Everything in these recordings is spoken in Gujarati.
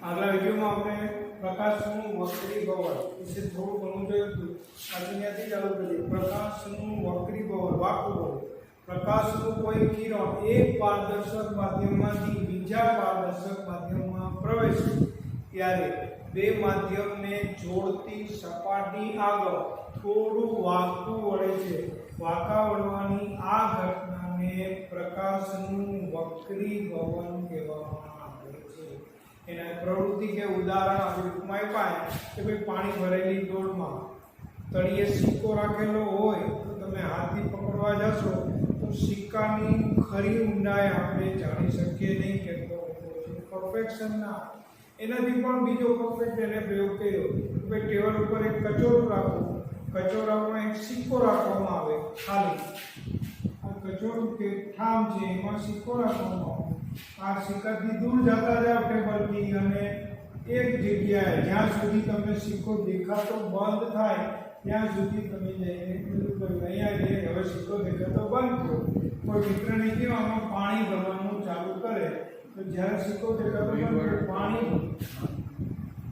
આગલા વિડીયોમાં આપણે પ્રકાશનું વક્રીભવન વિશે થોડું ઘણું જોયું હતું. આજથી ચાલુ કરીએ. પ્રકાશનું વક્રીભવન વાકું પ્રકાશનું કોઈ કિરણ એક પારદર્શક માધ્યમમાંથી બીજા પારદર્શક માધ્યમમાં પ્રવેશે ત્યારે બે માધ્યમને જોડતી સપાટી આગળ થોડું વાંકું વળે છે. વાંકા વળવાની આ ઘટનાને પ્રકાશનું વક્રીભવન કહેવામાં આવે છે. એના પ્રવૃત્તિ કે ઉદાહરણ આપણે ટૂંકમાં આપ્યા કે ભાઈ પાણી ભરેલી ડોલમાં તળિયે સિક્કો રાખેલો હોય તો તમે હાથથી પકડવા જશો તો સિક્કાની ખરી ઊંડાઈ આપણે જાણી શકીએ નહીં કેટલો પરફેક્શન ના. એનાથી પણ બીજો પરફેક્ટ એને પ્રયોગ કર્યો કે ભાઈ ટેબલ ઉપર એક કચોરું રાખવું, કચોરામાં એક સિક્કો રાખવામાં આવે ખાલી. આ કચોરું કે ઠામ છે એમાં સિક્કો રાખવામાં આવે. આ સિક્કાથી દૂર જતા જાવ ટેબલથી અને એક જગ્યાએ જ્યાં સુધી તમને સિક્કો દેખાતો બંધ થાય ત્યાં સુધી તમે જઈને પેલું કર્યું અહીંયા જઈને હવે સિક્કો દેખાતો બંધ કરો. કોઈ મિત્રને કહ્યું આમાં પાણી ભરવાનું ચાલુ કરે તો જ્યારે સિક્કો દેખાતો બંધ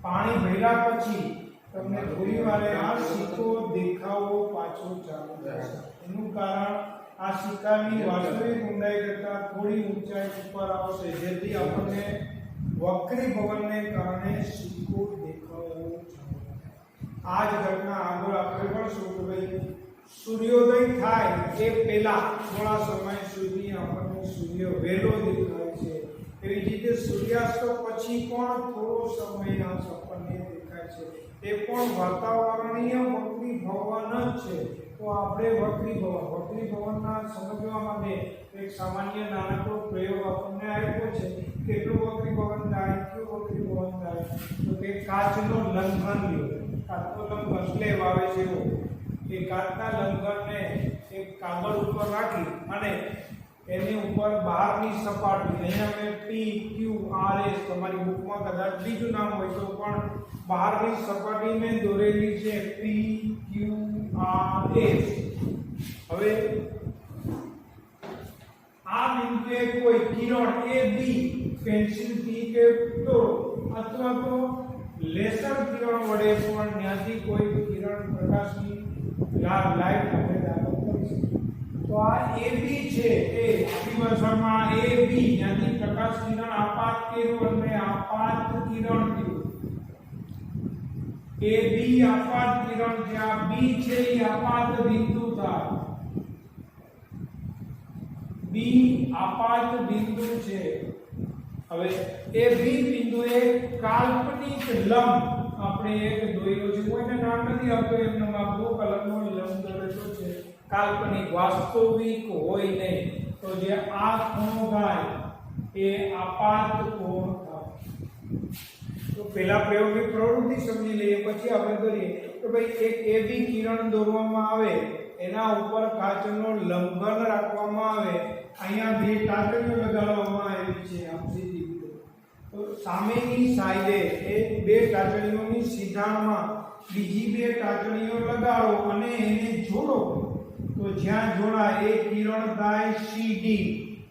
પાણી ભર્યા પછી તમને થોડી વારે આ સિક્કો દેખાવો પાછો ચાલુ થશે. એનું કારણ આ સિક્કાની વાસ્તવિક ઊંડાઈ કરતાં થોડી ઊંચાઈ ઉપર આવશે જેથી આપણને વક્રીભવનને કારણે સિક્કો દેખાવો ચાલુ થાય. આ જ ઘટના આગળ આપણે ભણશું કે ભાઈ સૂર્યોદય થાય એ પહેલા થોડા સમય સુધી આપણને સૂર્ય વહેલો દેખાય છે. એવી જ રીતે સૂર્યાસ્ત પછી પણ થોડો સમય આપણને દેખાય છે. એ પણ વાતાવરણીય વક્રીભવન જ છે. તો આપણે વક્રીભવનના સમજવા માટે એક સામાન્ય નાનકડો પ્રયોગ આપણને આપ્યો છે. કેટલું વક્રીભવન થાય, કેવું વક્રીભવન થાય તો કે કાચનો લંઘન લ્યો. કાચનો લંઘન સ્લેબ આવે છે એવો. એ કાચના લંઘનને એક કાગળ ઉપર રાખી અને એની ઉપર બહારની સપાટી અહીંયા મેં PQRS તમારી બુકમાં કદાચ બીજું નામ હોય તો પણ બહારની સપાટી મેં દોરેલી છે PQRS. હવે આ બિંદુએ કોઈ કિરણ AB પેન્સિલથી કે દોરો અથવા તો લેસર કિરણ વડે પણ ત્યાંથી કોઈ કિરણ પ્રકાશની લાઈટ આપણે દાખલ કરી શકીએ. તો આ AB છે એ આપણી ભાષામાં AB જ્યાંથી પ્રકાશ કિરણ આપાત કર્યું અને આપાત કિરણ થયું. AB આપાત કિરણ જ્યાં B છે એ આપાત બિંદુ થાય. B આપાત બિંદુ છે. હવે એ B બિંદુએ કાલ્પનિક લંબ આપણે એક દોર્યો છે. કોઈને નામ નથી આપતો એમનો આપો કલમનો લંબ દોરેલો છે. કાલ્પનિક વાસ્તવિક હોય નહીં. તો જે આ ખૂણો થાય એ આપાત કોણ થાય. તો પહેલા પ્રયોગની પ્રવૃત્તિ સમજી લઈએ પછી આપણે કરીએ તો ભાઈ એક AB કિરણ દોરવામાં આવે એના ઉપર કાચનો લંઘન રાખવામાં આવે. અહીંયા બે ટાંકણીઓ લગાડવામાં આવી છે આમ સીધી રીતે. તો સામેની સાઈડે એ બે ટાંકણીઓની સીધામાં બીજી બે ટાંકણીઓ લગાડો અને એને જોડો. તો જ્યાં જોડાય એ કિરણ થાય CD.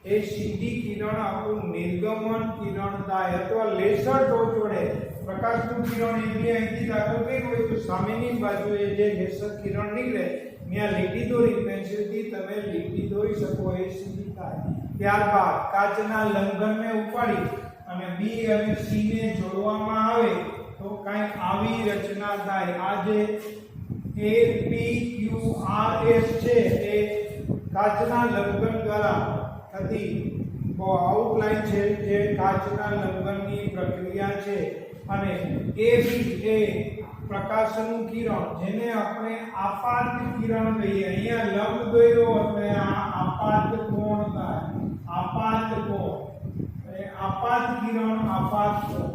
એ CD કિરણ આપણું નિર્ગમન કિરણ થાય અથવા લેસર ટોચ વડે પ્રકાશનું કિરણ અહીંથી દાખલ કર્યું હોય તો સામેની બાજુએ જે લેસર કિરણ નીકળે ત્યાં લીટી દોરી પેન્સિલથી તમે લીટી દોરી શકો એ CD થાય. ત્યારબાદ કાચના લંઘનને ઉપાડી અને B અને C ને જોડવામાં આવે તો કંઈક આવી રચના થાય. આ જે PQRS છે એ કાચના લંઘન દ્વારા થતી આઉટલાઈન છે જે કાચના લંઘનની પ્રક્રિયા છે. અને AB એ પ્રકાશનું કિરણ જેને આપણે આપાત કિરણ કહીએ. અહીંયા લંબ દોર્યો એટલે આ આપાત કોણ થાય. આપાત કોણ આપાત કિરણ આપાત કોણ.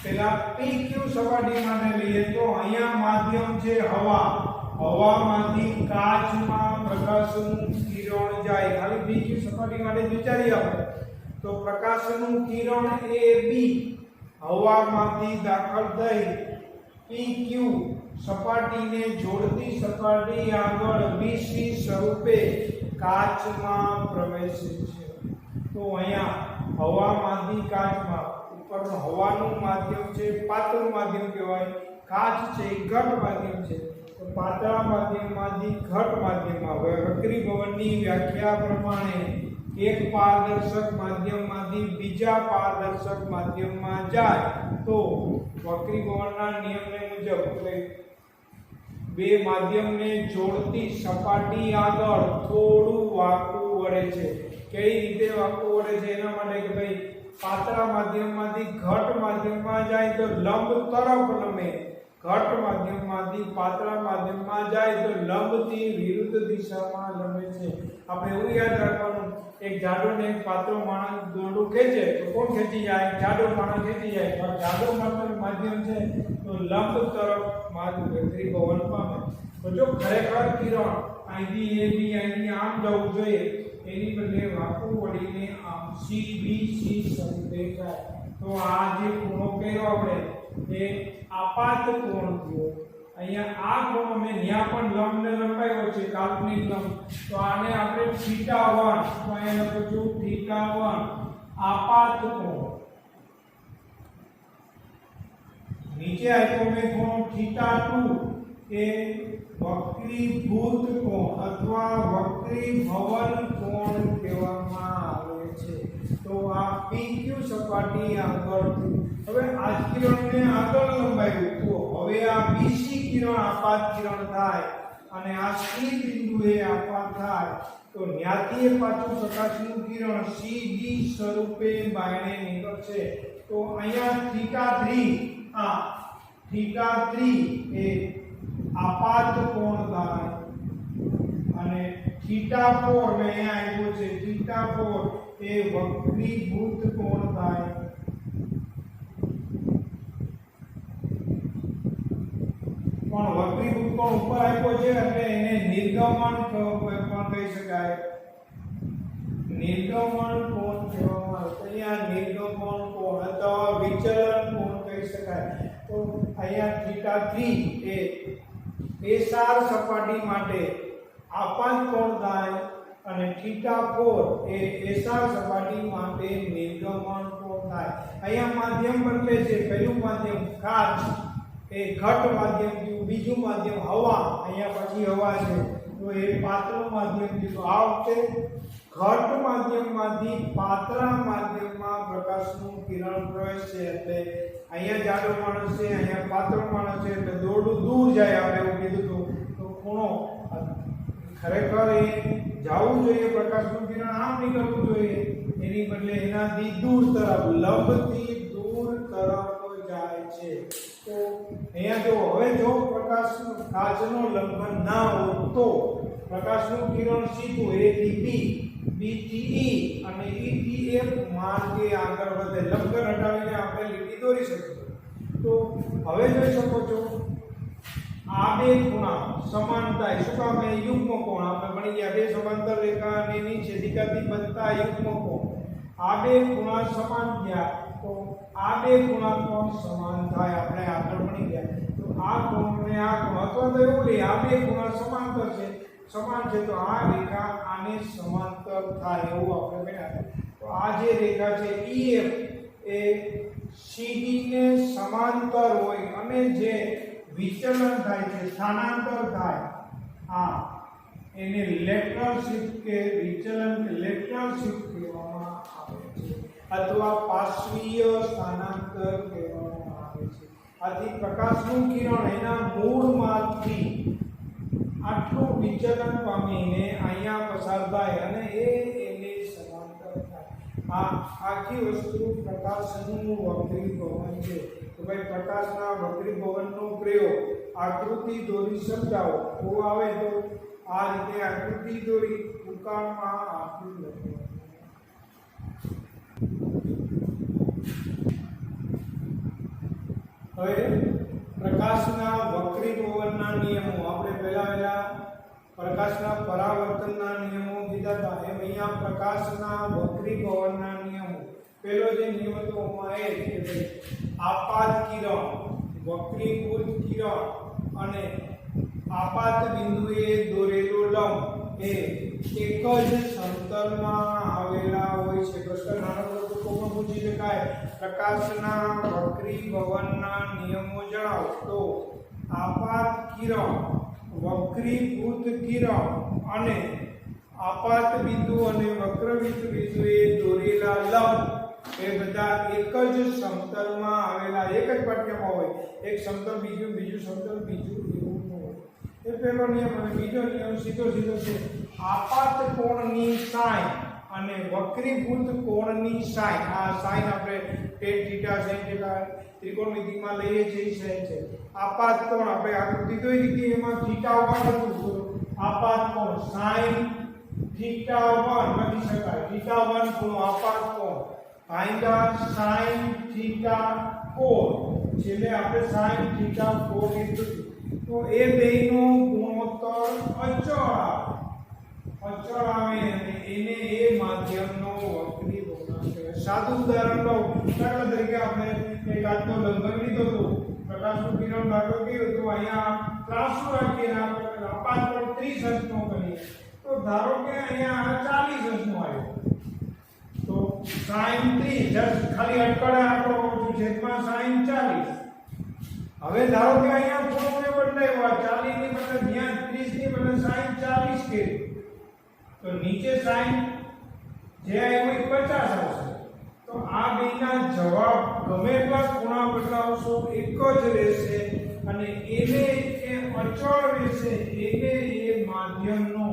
પેલા PQ સપાટી માટે લઈએ તો અહીંયા માધ્યમ છે હવા. હવામાંથી કાચમાં પ્રકાશનું કિરણ જાય. ખાલી PQ સપાટી માટે વિચારીએ આપણે તો પ્રકાશનું કિરણ AB હવામાંથી દાખલ થઈ PQ સપાટીને જોડતી સપાટી આગળ BC સ્વરૂપે કાચમાં પ્રવેશે છે. તો અહીંયા હવામાંથી કાચમાં ઉપરનું હવાનું માધ્યમ છે પાતળું માધ્યમ કહેવાય, કાચ છે એ ઘટ માધ્યમ છે. તો પાતળા માધ્યમમાંથી ઘટ માધ્યમમાં વક્રીભવનની વ્યાખ્યા પ્રમાણે એક પારદર્શક માધ્યમમાંથી બીજા પારદર્શક માધ્યમમાં જાય તો વક્રીભવનના નિયમને મુજબ બે માધ્યમને જોડતી સપાટી આગળ થોડું વાંકું વળે છે. કઈ રીતે વાંકું વળે છે? એના માટે કે ભાઈ પાતળા માધ્યમમાંથી ઘટ માધ્યમમાં જાય તો લંબ તરફ લંબે, ઘટ માધ્યમમાંથી પાતળા માધ્યમમાં જાય તો લંબથી વિરુદ્ધ દિશામાં લંબે છે. આપણે એવું યાદ રાખવાનું, એક જાડો ને એક પાતળો માણસ દોરડું ખેંચે તો કોણ ખેંચી જાય? જાડો માણસ ખેંચી જાય. પણ જાડો માધ્યમ છે તો લંબ તરફ વક્રીભવન પામે. તો જો ખરેખર કિરણ અહીંથી એ બી અહીંથી આમ જવું જોઈએ, એની બદલે વાંકું વળીને આમ CBC સ્વરૂપે જાય. તો આ જે ખૂણો કર્યો આપણે એ આપાત કોણ થયો. અહીંયા આ કોણ મેં ન્યા પણ લંબને લંબાવ્યો છે, કાલ્પનિક લંબ. તો આને આપણે θ1, તો અહીંયા લખું છું θ1 આપાત કોણ. નીચે આપ્યો મેં કોણ θ2 એ વક્રીભૂત કોણ અથવા વક્રીભવન કોણ કહેવામાં આવે છે. તો આ PQ સપાટી આગળથી હવે આ કિરણને આગળ લંબાવ્યું તો હવે આ BC કિરણ આપાત કિરણ થાય અને આ C બિંદુએ આપાત થાય તો ન્યાથી પાછું પ્રકાશનું કિરણ CD સ્વરૂપે બાયણે નીકળશે. તો અહીંયા θ3 એ આપાત કોણ થાય અને θ4 મેં અહીંયા આપ્યો છે θ4 એ વક્રીભૂત કોણ થાય. પણ વક્રીભૂત કોણ ઉપર આપ્યો છે એટલે એને નિર્ગમન પણ કહી શકાય. નિર્ગમન કોણ કહેવામાં આવે. અહીંયા નિર્ગમન કોણ અથવા વિચલન કોણ કહી શકાય. તો અહીંયા θ3 એ એસાર સપાટી માટે આપાત કોણ થાય અને θ4 એ એસાર સપાટી માટે નિર્ગમન કોણ થાય. અહીંયા માધ્યમ બદલે છે. પહેલું માધ્યમ કાચ એ ઘટ માધ્યમ થયું, બીજું માધ્યમ હવા, અહીંયા પછી હવા છે તો એ પાતળું માધ્યમ થયું. તો આ વખતે ઘટ માધ્યમમાંથી પાતળા માધ્યમમાં પ્રકાશનું કિરણ પ્રવેશે એટલે અહીંયા જાડો માણસ છે, અહીંયા પાતળો માણસ છે એટલે દોરડું દૂર જાય. આપણે એવું કીધું તો ખૂણો ખરેખર એ જવું જોઈએ, પ્રકાશનું કિરણ આમ નીકળવું જોઈએ, એની બદલે એનાથી દૂર તરફ લંબથી દૂર તરફ જાય છે. તો અહીંયા જો હવે જો પ્રકાશનું કાચનો લંબન ના હોય તો પ્રકાશનું કિરણ સીધું A થી B, B થી E અને E થી F માર્ગે આગળ વધે. લંબન હટાવીને આપણે લીટી દોરી શકીએ. તો હવે જોઈ શકો છો આ બે ખૂણા સમાન થાય. શું કામ? એ યુગ્મ કોણ આપણે ભણી ગયા. બે સમાંતર રેખા અને એની છેદિકાથી બનતા યુગ્મ કોણ. આ બે ખૂણા સમાન થયા તો આ બે ખૂણા કોણ સમાન થાય આપણે આગળ ભણી ગયા. તો આ કોણ ને આ કોણ અથવા તો એવું લે આ બે ખૂણા સમાંતર છે, સમાન છે તો આ રેખા આને સમાંતર થાય એવું આપણે ભણ્યા. તો આ જે રેખા છે EF એ CD ને સમાંતર હોય અને જે વિચલન થાય છે, સ્થાનાંતર થાય, આ એને લેટરલ શિફ્ટ કે વિચલન લેટરલ શિફ્ટ કહેવામાં આવે છે અથવા પાર્શ્વીય સ્થાનાંતર કહેવામાં આવે છે. આથી પ્રકાશનું કિરણ એના મૂળમાંથી આટલું વિચલન પામીને અહીંયા પસાર થાય અને એને સમાંતર થાય. આ આખી વસ્તુ પ્રકાશનું વક્રીભવન છે. તો ભાઈ પ્રકાશના વક્રીભવનનો પ્રયોગ આકૃતિ દોરી સમજાવો. તો આવે તો આ રીતે આકૃતિ દોરી ટૂંકામાં આપી લખો. હવે પ્રકાશના વક્રીભવનના નિયમો આપણે પહેલા પ્રકાશના પરાવર્તનના નિયમો કીધા હતા. એમ અહીંયા પ્રકાશના વક્રીભવનના નિયમો. પહેલો જે નિયમ હતો એમાં એ કે ભાઈ આપાત કિરણ, વક્રીભૂત કિરણ અને આપાત બિંદુએ દોરેલો લંબ એ એક જ સમતલમાં આવેલા હોય છે. પ્રશ્ન નાનો ટૂંકમાં પૂછી શકાય પ્રકાશના વક્રીભવનના નિયમો જણાવો તો આપાત કિરણ વક્રીભૂત કિરણ અને આપાત બિંદુ અને વક્રવિત બિંદુએ દોરેલા લંબ એ બધા એક જ સમતલમાં આવેલા એક જ પાટિયામાં હોય એક સમતલ બીજું સમતલ બીજું એવું ન હોય એ પહેલો નિયમ અને બીજો નિયમ સીધો છે આપાત કોણની સાઇન અને વક્રીભૂત કોણની સાઇન આ સાઇન આપણે tan થીટા sin થીટા ત્રિકોણમિતિમાં લઈએ છીએ છે આપાત કોણ આપણે આકૃતિ દોરી દીધી એમાં થીટા ઉપર હતું આપાત કોણ sin થીટા 1 લખી શકાય થીટા 1 ખૂણો આપાત કોણ ભાગ્યા sin થીટા કોણ છેલ્લે આપણે sin થીટા કોણ લીધું તો એ બેયનો ગુણોત્તર અચળ આવે અને એને એ માધ્યમનો વક્રીભવનાંક કહેવાય સાદું ઉદાહરણ લો દાખલા તરીકે આપણે એક આજનો લંબન લીધો હતો પ્રકાશનું કિરણ દાખલો કર્યો તો અહીંયા ત્રાંસુ રાખીને આપણે આપાત કોણ 30 અંશનો કરીએ તો ધારો કે અહીંયા 40 અંશનો આવ્યો તો sin 30 જસ્ટ ખાલી અટકળે આંકડો છેદમાં sin 40 હવે ધારો કે અહીંયા ખૂણોને બદલાયો 40 ની બદલે ત્યાં 30 ની બદલે sin 40 કર્યું તો નીચે sin જે આવ્યો 50 આવશે તો આ બેના જવાબ ગમે એટલા ખૂણા બદલાવશો એક જ રહેશે અને એને એ અચળ રહેશે એને એ માધ્યમનો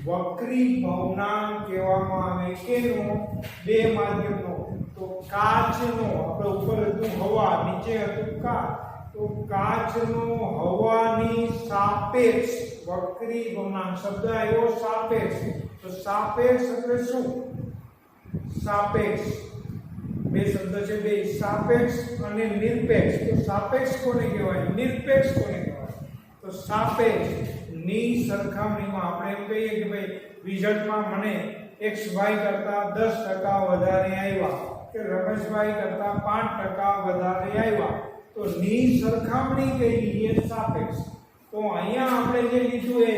વક્રીભવનાંક કહેવામાં આવે કેનો બે માધ્યમનો તો કાચનો આપણે ઉપર હતું હવા નીચે હતું કાચ તો કાચનો હવાની સાપેક્ષ વક્રીભવનાંક શબ્દ આવ્યો સાપેક્ષ તો સાપેક્ષ એટલે શું સાપેક્ષ બે શબ્દ છે બે સાપેક્ષ અને નિરપેક્ષ તો સાપેક્ષ કોને કહેવાય નિરપેક્ષ કોને કહેવાય તો સાપેક્ષ ની સરખામણીમાં આપણે એમ કહીએ કે ભાઈ રિઝલ્ટમાં મને xy કરતા 10% વધારે આવ્યા કે રમેશભાઈ કરતા 5% વધારે આવ્યા તો ની સરખામણી કહીએ સાપેક્ષ તો અહીંયા આપણે જે લીધું એ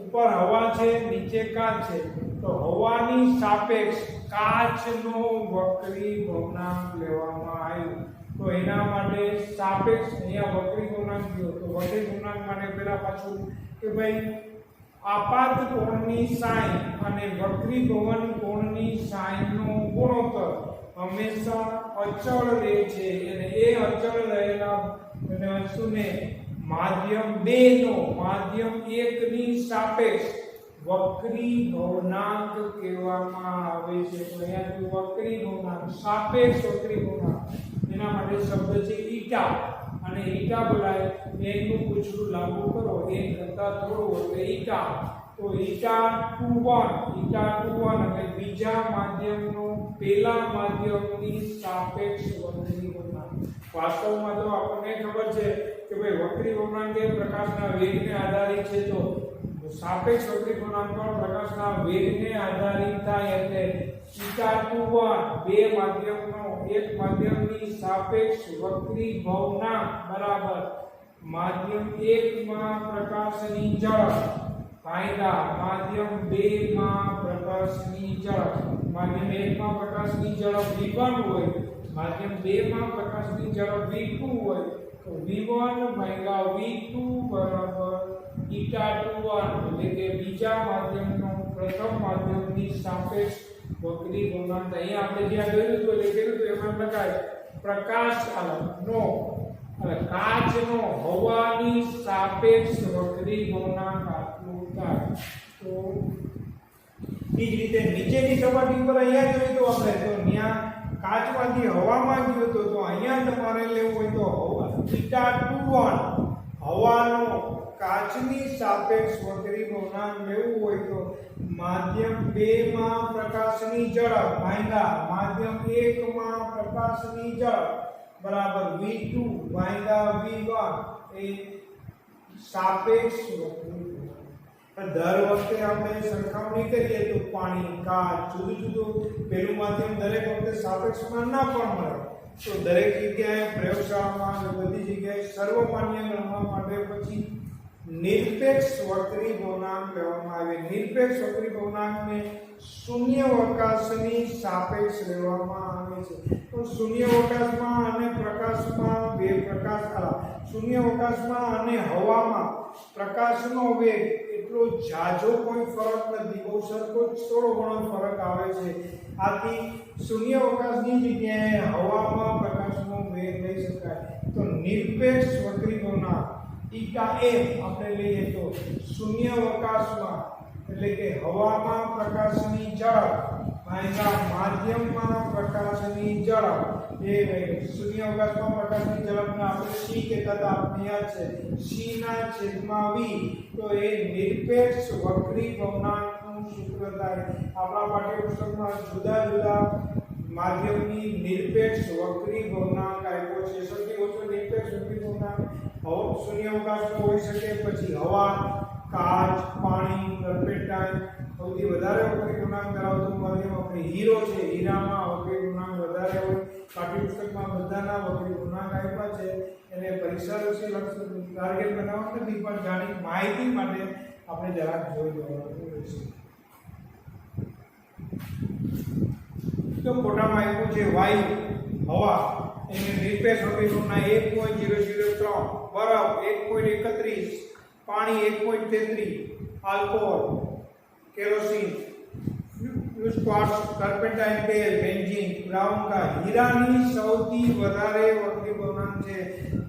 ઉપર હવા છે નીચે કાચ છે તો હવાની સાપેક્ષ કાચનો વક્રીભવનાંક લેવામાં આવ્યો તો એના માટે સાપેક્ષ અહીંયા વક્રીભવનાંક કયો તો વક્રીભવનાંક માટે પહેલા પાછું કે ભાઈ આપાત કોણની સાઇન અને વક્રીભવન કોણની સાઇનનો ગુણોત્તર હંમેશા અચળ રહે છે અને એ અચળ રહેલા વસ્તુને માધ્યમ 2 નો માધ્યમ 1 ની સાપેક્ષ વક્રીભવનાંક કહેવામાં આવે છે તો અહીંયા જો વક્રીભવનાંક સાપેક્ષ વક્રીભવનાંક એના માટે શબ્દ છે ઈટા અને ઈટા બોલાય એનું પૂછડું લાગુ કરો એક કરતા થોડું એટલે ઈટા તો ઈટા 2 એટલે બીજા માધ્યમનો પેલા માધ્યમની સાપેક્ષ વક્રીભવનાંક વાસ્તવમાં તો આપણને ખબર છે કે ભાઈ વક્રીભવનાંક એ પ્રકાશના વેગને આધારિત છે તો સાપેક્ષ વક્રીભવનાંક પણ પ્રકાશના વેગને આધારિત થાય એટલે θ21 બે માધ્યમનો એક માધ્યમની સાપેક્ષ વક્રીભવનાંક બરાબર માધ્યમ 1 માં પ્રકાશની ઝડપ ભાગ્યા માધ્યમ 2 માં પ્રકાશની ઝડપ માધ્યમ 1 માં પ્રકાશની ઝડપ v1 હોય માધ્યમ 2 માં પ્રકાશની ઝડપ v2 હોય તો v1 ભાગ્યા v2 બરાબર θ21 એટલે કે બીજા માધ્યમનો પ્રથમ માધ્યમની સાપેક્ષ વક્રીભવનાંક અહીંયા આપણે જ્યાં જોયું તો લખેલું તો એમાં લખાય પ્રકાશ નો કાચનો હવાની સાપેક્ષ વક્રીભવનાંક આટલું થાય તો એ જ રીતે નીચેની સપાટી પર અહીંયા જોયું તો આપણે તો ત્યાં કાચમાંથી હવામાં ગયો તો અહીંયા તમારે લેવું હોય તો હવા θ21 હવાનો કાચની સાપેક્ષ વક્રીભવનાંક લેવું હોય તો માધ્યમ 2 માં પ્રકાશની ઝડપ ભાગ્યા માધ્યમ 1 માં પ્રકાશની ઝડપ બરાબર v2 ભાગ્યા v1 એ સાપેક્ષ વક્રીભવનાંક દર વખતે આપણે સરખામણી કરીએ તો પાણી કાચ જુદું પેલું માધ્યમ દરેક વખતે સાપેક્ષમાં ના પણ મળે તો દરેક જગ્યાએ પ્રયોગશાળામાં બધી જગ્યાએ સર્વમાન્ય ગણવા માટે પછી निरपेक्ष वक्री भवनांक લેવામાં આવે। निरपेक्ष वक्री भवनांकને શૂન્યાવકાશની સાપેક્ષ લેવામાં આવે છે। તો શૂન્યાવકાશમાં અને પ્રકાશમાં બે પ્રકાશ શૂન્યાવકાશમાં અને હવામાં પ્રકાશનો વેગ એટલો જાજો કોઈ ફરક નથી, બહુ સરખો થોડો ઘણો ફરક આવે છે। આથી શૂન્યાવકાશની જગ્યાએ હવામાં પ્રકાશનો વેગ લઈ શકાય। તો નિરપેક્ષ વક્રી ભવનાંક ઈટા એમ આપણે લઈએ તો શૂન્યાવકાશમાં એટલે કે હવામાં પ્રકાશની ઝડપ ભાગ્યા માધ્યમમાં પ્રકાશની ઝડપ એ શૂન્યાવકાશમાં પ્રકાશની ઝડપને આપણે c કહેતા હતા, આપણે યાદ છે c ના છેદમાં v। તો એ નિરપેક્ષ વક્રી ભવનાંકનું સૂત્ર થાય। આપણા પાઠ્યપુસ્તકમાં જુદા જુદા માધ્યમની નિરપેક્ષ વક્રી ભવનાંક આપ્યો છે। સૌથી ઓછો નિરપેક્ષ વક્રી ભવનાંક શૂન્યાવકાશનો હોઈ શકે, પછી હવા, કાચ, પાણી, ટર્પેન્ટાઇન। સૌથી વધારે વક્રી ભવનાંક ધરાવતું માધ્યમ આપણે હીરો છે, હીરામાં વક્રી ભવનાંક વધારે હોય। પાઠ્યપુસ્તકમાં બધાના વક્રી ભવનાંક આપ્યા છે, એને પરીક્ષાલક્ષી ટાર્ગેટ બનાવવા નથી, પણ જાણી માહિતી માટે આપણે જરાક જોઈ લેવાનું રહેશે। તો ફોટામાં આપ્યું છે વાયુ, હવા એને નિરપેક્ષ વક્રી ભવનાંક 1.003, બરફ 1.31, પાણી 1.33, આલ્કોહોલ, કેરોસીન, ક્વાર્ટઝ, ટર્પેન્ટાઇન તેલ, બેન્ઝીન, બ્રાઉન કાચ। હીરાની સૌથી વધારે વક્રી ભવનાંક છે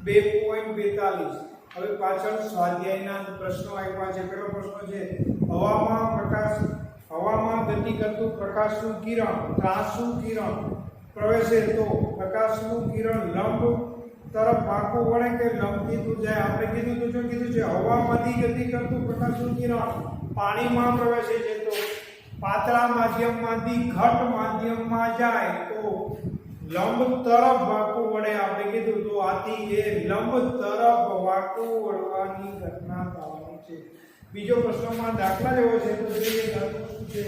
2.42। હવે પાછળ સ્વાધ્યાયના પ્રશ્નો આપ્યા છે। પહેલો પ્રશ્ન છે હવામાં ગતિ કરતું પ્રકાશનું કિરણ, ત્રાંસુ કિરણ પ્રવેશે તો પ્રકાશનું કિરણ લંબ તરફ વાંકું વળે કે લંબથી દૂર જાય। આપણે કીધું છે હવામાંથી ગતિ કરતું પ્રકાશનું કિરણ પાણીમાં પ્રવેશે છે તો પાતળા માધ્યમમાંથી ઘટ માધ્યમમાં જાય તો લંબ તરફ વાંકું વળે। આપણે કીધું તો આથી એ લંબ તરફ વાંકું વળવાની ઘટના થવાની છે। બીજો પ્રશ્નમાં દાખલા જેવો છે તો જોઈએ દાખલો શું છે।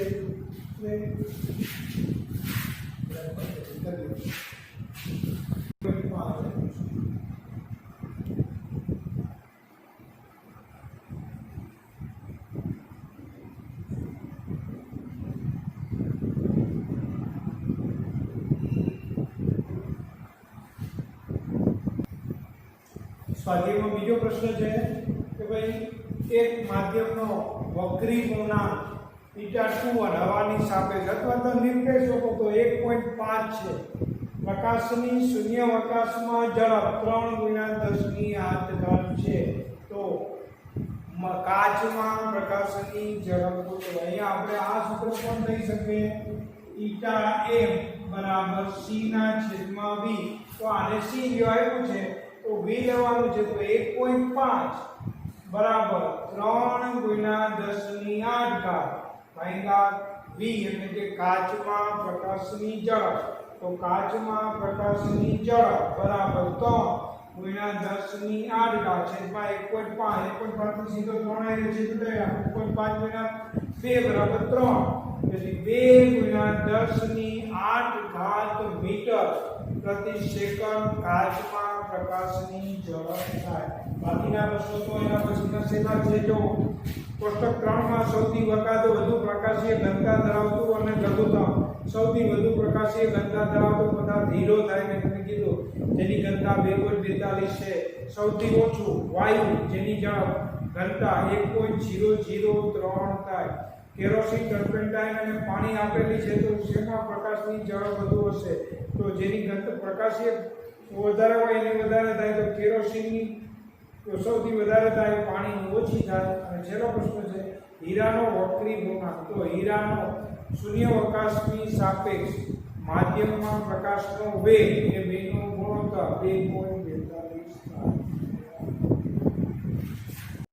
સ્વાધ્યાયમાં બીજો પ્રશ્ન છે કે ભાઈ એક માધ્યમનો વક્રી ભવનાંક 𝜃2 હવાની સાપેક્ષ અથવા તો નિરપેક્ષ હોય તો 1.5 છે। પ્રકાશની શૂન્યાવકાશમાં ઝડપ 3 × 10⁸ છે। તો કાચમાં પ્રકાશની ઝડપ તો અહીંયા આપણે આ સૂત્ર પણ લઈ શકીએ ઈટા એમ બરાબર c ના છેદમાં v। તો આને c આવ્યું છે તો v લેવાનું છે તો 1.5 બરાબર 3 × 10⁸ ભાગ્યા v એટલે કે કાચમાં પ્રકાશની ઝડપ। તો કાચમાં પ્રકાશની ઝડપ બરાબર 3 × 10⁸ છેદમાં 1.5 1.5 સીધો 3 આવી છે તો 1.5 × 2 બરાબર 3 એટલે 2 × 10⁸ મીટર પ્રતિ સેકન્ડ કાચમાં પ્રકાશની ઝડપ થાય। બાકીના પ્રશ્નો તો એના પછીના સેના છે। જો કોષ્ટક 3 માં સૌથી વધુ પ્રકાશીય ઘનતા ધરાવતું અને લઘુત્તમ સૌથી વધુ પ્રકાશીય ઘનતા ધરાવતો પદાર્થ હીરો થાય મેં તમને કીધું જેની ઘનતા 2.42 છે। સૌથી ઓછું વાયુ જેની ઘનતા 1.003 થાય। કેરોસીન, ટર્પેન્ટાઇન અને પાણી આપેલી છે તો શેમાં પ્રકાશની ઝડપ વધુ હશે તો જેની ઘનતા પ્રકાશીય વધારે હોય એની વધારે થાય તો કેરોસીનની સૌથી વધારે થાય, પાણીની ઓછી થાય। અને છેલ્લો પ્રશ્ન છે હીરાનો વક્રી ભવનાંક। તો હીરાનો શૂન્યાવકાશની સાપેક્ષ માધ્યમમાં પ્રકાશનો વેગ એ બેનો ગુણોત્તર 2.42